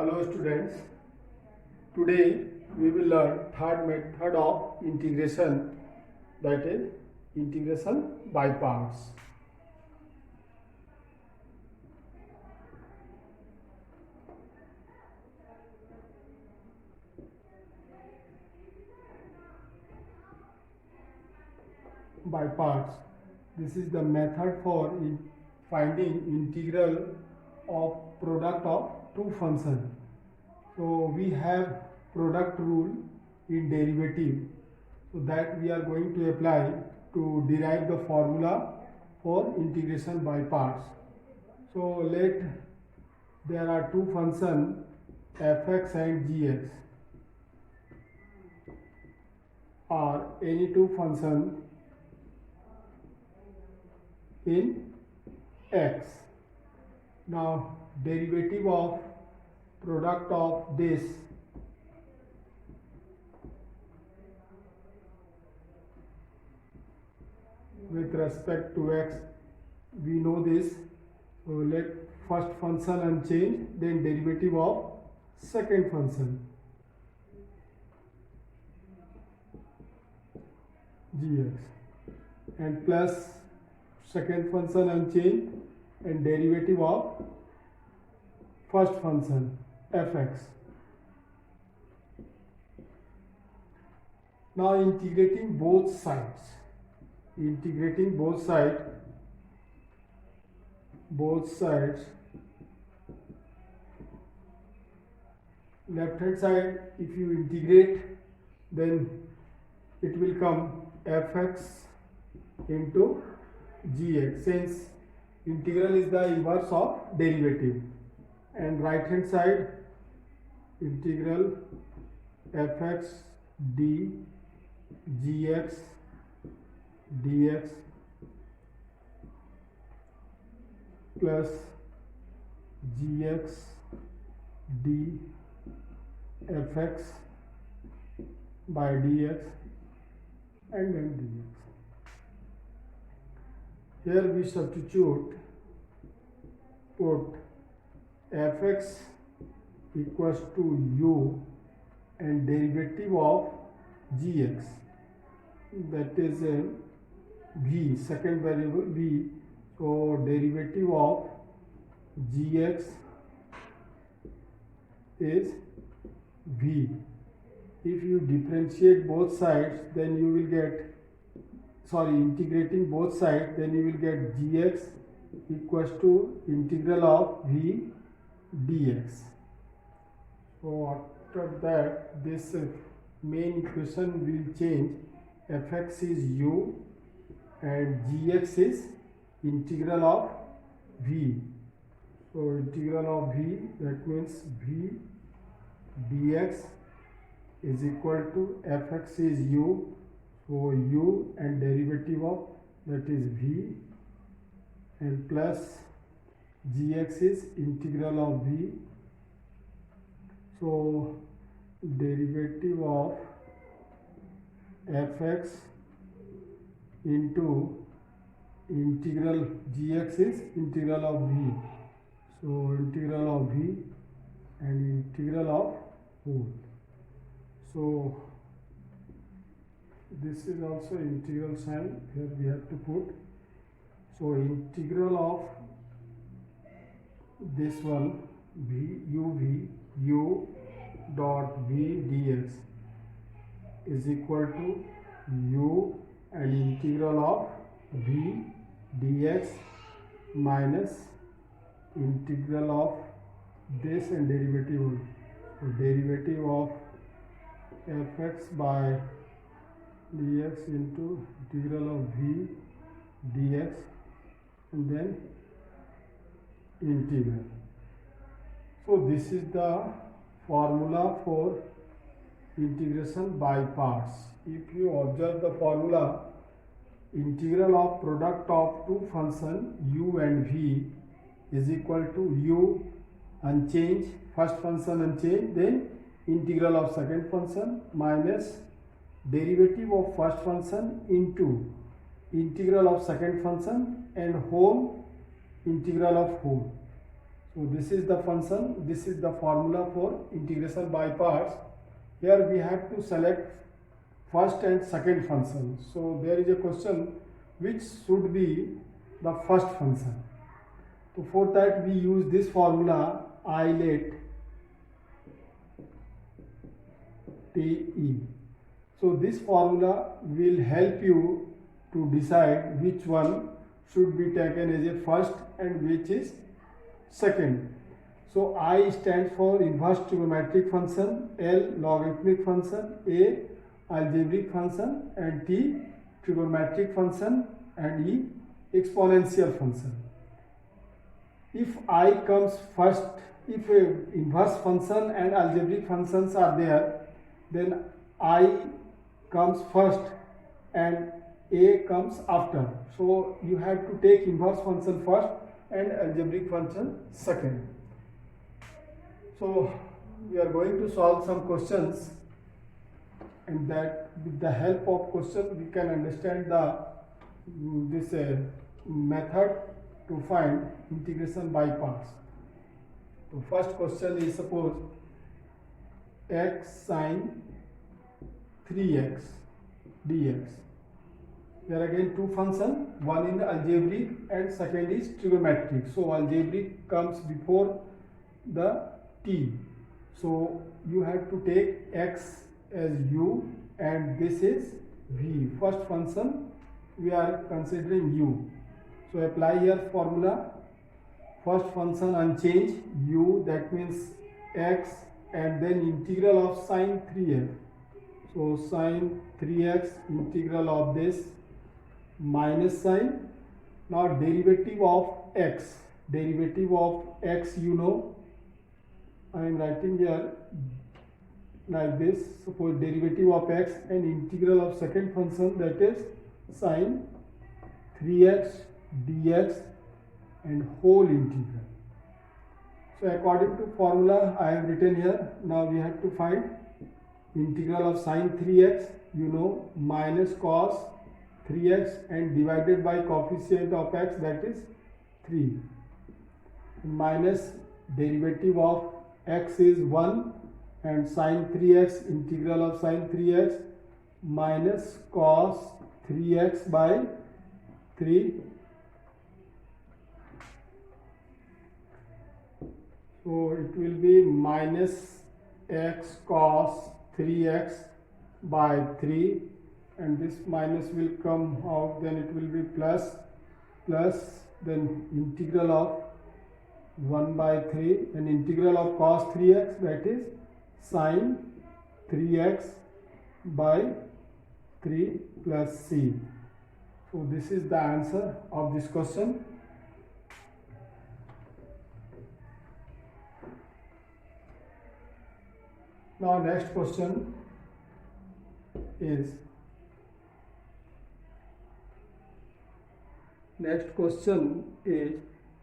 Hello students, today we will learn third method of integration, that is integration by parts. By parts, this is the method for finding integral of product of two functions. So we have product rule in derivative, so that we are going to apply to derive the formula for integration by parts. So there are two functions fx and gx, or any two functions in x. Now derivative of product of this with respect to x, we know this. So let first function unchanged, then derivative of second function gx, and plus second function unchanged and derivative of first function fx. Now integrating both sides, left hand side, if you integrate, then it will come fx into gx, since integral is the inverse of derivative, and right hand side integral fx d gx dx plus gx d fx by dx and then dx. Here we substitute, put fx equals to u and derivative of gx, that is v, second variable v. So derivative of gx is v. If you differentiate both sides, then you will get, integrating both sides, then you will get gx equals to integral of v dx. So after that, this main equation will change. Fx is u and gx is integral of v. So integral of v, that means v dx is equal to fx is u, so u and derivative of that is v, and plus gx is integral of v. So derivative of fx into integral gx is integral of v. So integral of v and integral of whole. So this is also integral sign, here we have to put. So integral of this one v u dot v dx is equal to u and integral of v dx minus integral of this and derivative. So derivative of fx by dx into integral of v dx and then integral. So this is the formula for integration by parts. If you observe the formula, integral of product of two functions u and v is equal to u unchanged, first function unchanged, then integral of second function minus derivative of first function into integral of second function and whole integral of whole. So this is the function, this is the formula for integration by parts. Here we have to select first and second function. So there is a question which should be the first function. So for that we use this formula I let TE. So this formula will help you to decide which one should be taken as a first and which is second. So I stands for inverse trigonometric function, L logarithmic function, A algebraic function, and T trigonometric function, and E exponential function. If I comes first, if a inverse function and algebraic functions are there, then I comes first and A comes after. So you have to take inverse function first and algebraic function second. So we are going to solve some questions, and that with the help of question we can understand the this method to find integration by parts. So first question is, suppose x sine 3x dx. There again two functions, one in algebraic and second is trigonometric. So algebraic comes before the t. So you have to take x as u and this is v. First function we are considering u. So apply here formula. First function unchanged u, that means x, and then integral of sine 3x. So sine 3x integral of this minus sign. Now derivative of x. Derivative of x, you know, I am writing here like this. Suppose derivative of x and integral of second function, that is sine 3x dx and whole integral. So according to formula I have written here. Now we have to find integral of sine 3x, you know, minus cos 3x and divided by coefficient of x, that is 3, minus derivative of x is 1 and sine 3x, integral of sine 3x minus cos 3x by 3. So it will be minus x cos 3x by 3, and this minus will come out, then it will be plus, then integral of 1 by 3 and integral of cos 3x, that is sine 3x by 3 plus c. So this is the answer of this question. Now next question is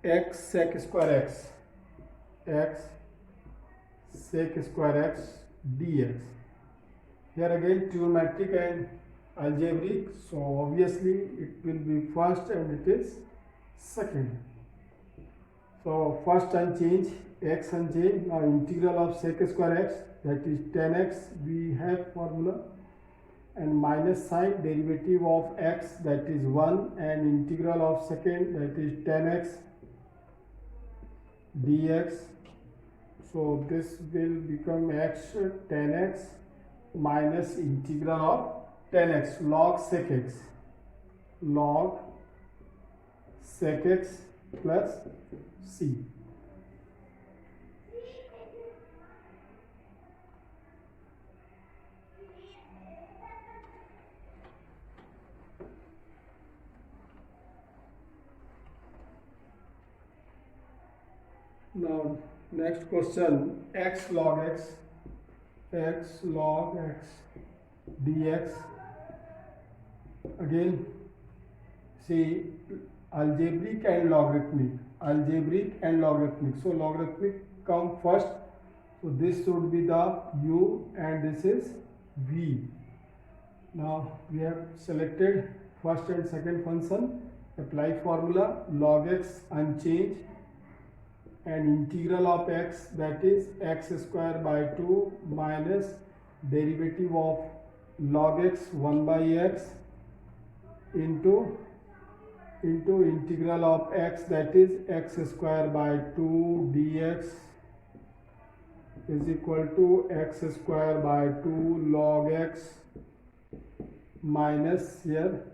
x sec square x sec square x dx. Here again trigonometric and algebraic, so obviously it will be first and it is second. So first unchanged, x unchanged. Now integral of sec square x, that is 10x, we have formula, and minus sign derivative of x, that is 1, and integral of second, that is 10x dx. So this will become x 10x minus integral of 10x log sec x plus c. Now next question, x log x dx. Again see algebraic and logarithmic. So logarithmic come first, so this should be the u and this is v. Now we have selected first and second function. Apply formula, log x unchanged and integral of x, that is x square by 2 minus derivative of log x 1 by x into integral of x, that is x square by 2 dx is equal to x square by 2 log x minus, here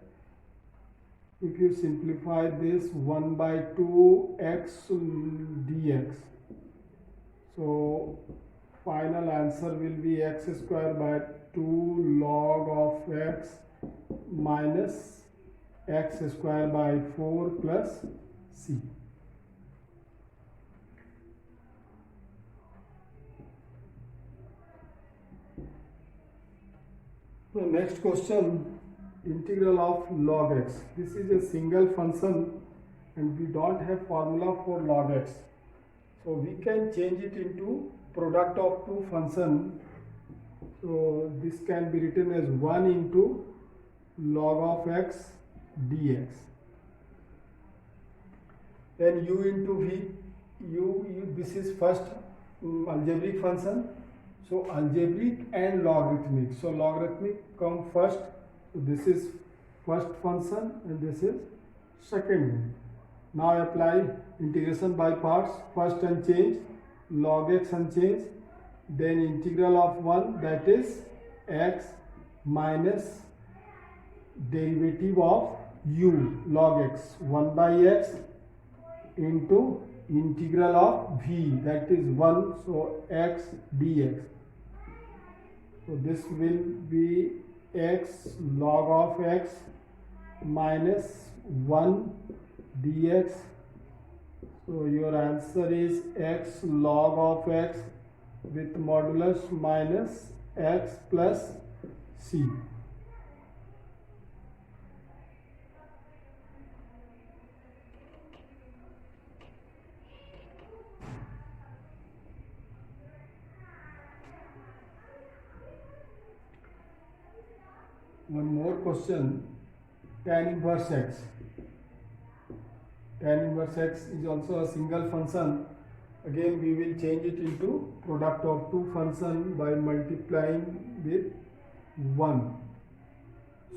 if you simplify this, 1 by 2 x dx. So final answer will be x square by 2 log of x minus x square by 4 plus c. The next question, integral of log x. This is a single function and we don't have formula for log x. So we can change it into product of two function. So this can be written as 1 into log of x dx. Then u into v, this is first algebraic function. So algebraic and logarithmic. So logarithmic come first. So this is first function and this is second one. Now apply integration by parts. First unchanged, log x unchanged, then integral of 1, that is x minus derivative of u log x 1 by x into integral of v, that is 1, so x dx. So this will be x log of x minus 1 dx. So your answer is x log of x with modulus minus x plus c. One more question, tan inverse x. Tan inverse x is also a single function. Again we will change it into product of two function by multiplying with 1.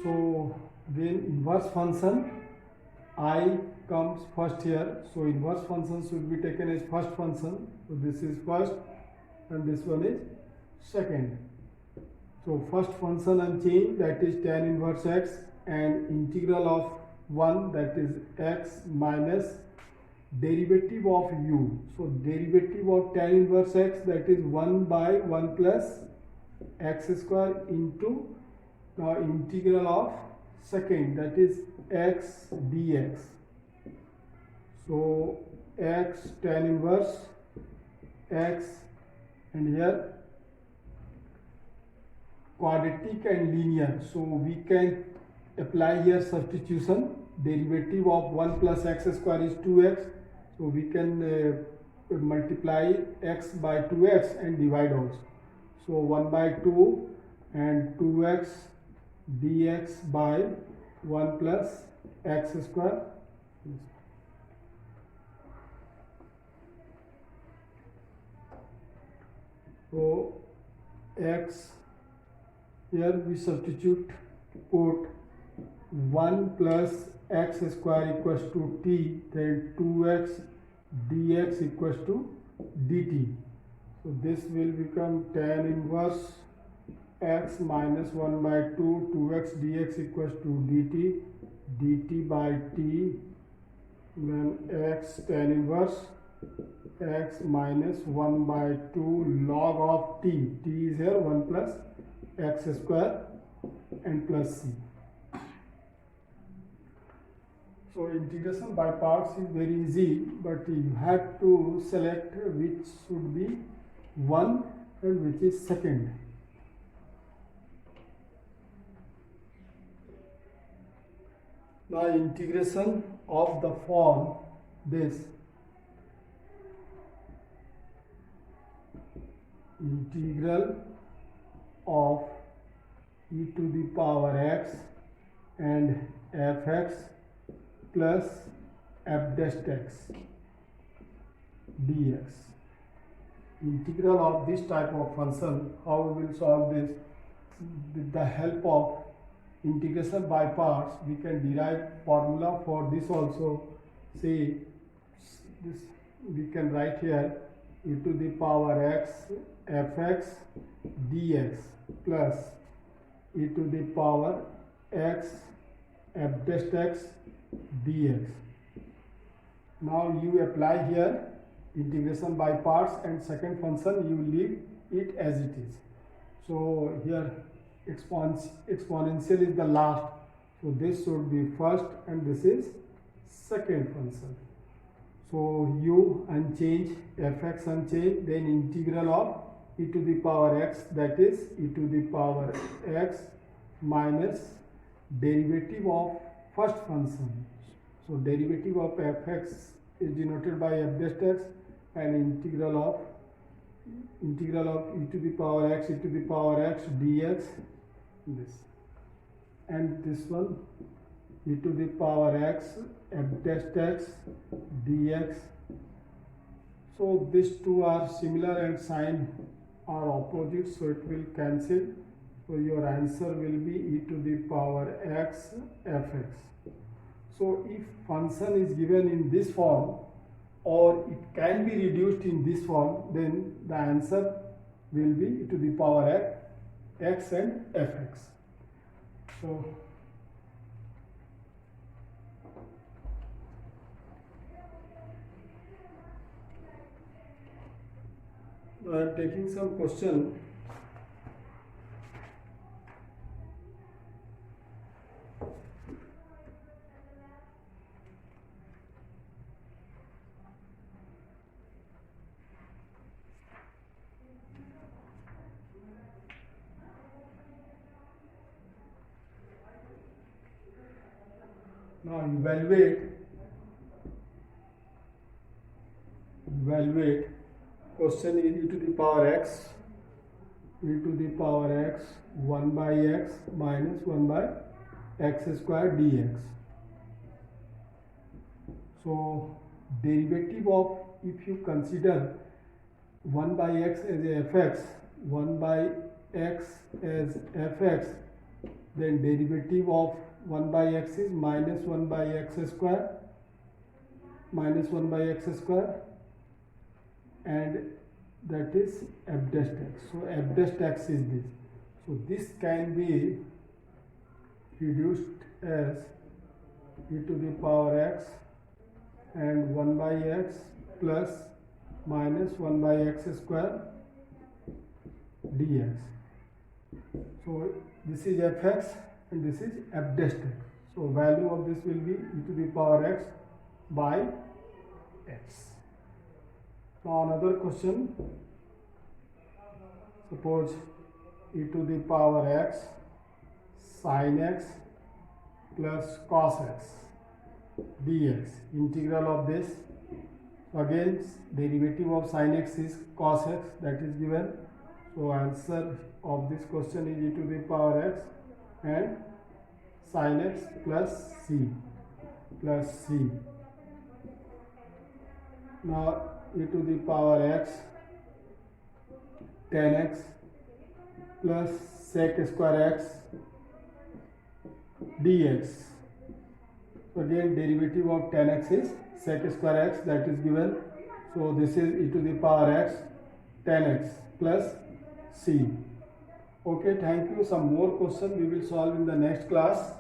So then inverse function I comes first here. So inverse function should be taken as first function. So this is first and this one is second. So first function unchanged, that is tan inverse x, and integral of 1, that is x minus derivative of u. So derivative of tan inverse x, that is 1 by 1 plus x square into now integral of second, that is x dx. So x tan inverse x, and here quadratic and linear. So we can apply here substitution. Derivative of 1 plus x square is 2x. So we can multiply x by 2x and divide also. So 1 by 2 and 2x dx by 1 plus x square. So x, here we substitute, put 1 plus x square equals to t, then 2x dx equals to dt. So this will become tan inverse x minus 1 by 2, 2x dx equals to dt, dt by t, then x tan inverse x minus 1 by 2 log of t, t is here 1 plus x square and plus c. So integration by parts is very easy, but you have to select which should be 1 and which is second. Now integration of the form this, integral of e to the power x and fx plus f dash x. dx. Integral of this type of function, how we will solve this? With the help of integration by parts, we can derive formula for this also. See, this we can write here e to the power x fx dx plus e to the power x f dash x dx. Now you apply here integration by parts, and second function you leave it as it is. So here exponential is the last, so this should be first and this is second function. So u unchanged, fx unchanged, then integral of e to the power x, that is e to the power x minus derivative of first function. So derivative of fx is denoted by f dash x, and integral of e to the power x dx, this, and this one e to the power x f dash x dx. So these two are similar and sign are opposite, so it will cancel. So your answer will be e to the power x fx. So if function is given in this form, or it can be reduced in this form, then the answer will be e to the power x and fx. So I am taking some question. Now evaluate question is e to the power x 1 by x minus 1 by x square dx. So derivative of, if you consider 1 by x as a fx, 1 by x as fx, then derivative of 1 by x is minus 1 by x square, and that is f dash x. So f dash x is this. So this can be reduced as e to the power x and 1 by x plus minus 1 by x square dx. So this is fx and this is f dash x. So value of this will be e to the power x by x. Now another question. Suppose e to the power x sin x plus cos x dx. Integral of this. Again, derivative of sin x is cos x, that is given. So answer of this question is e to the power x and sin x plus c. Now e to the power x tan x plus sec square x dx. So again, derivative of tan x is sec square x, that is given. So this is e to the power x tan x plus c. Okay, thank you. Some more questions we will solve in the next class.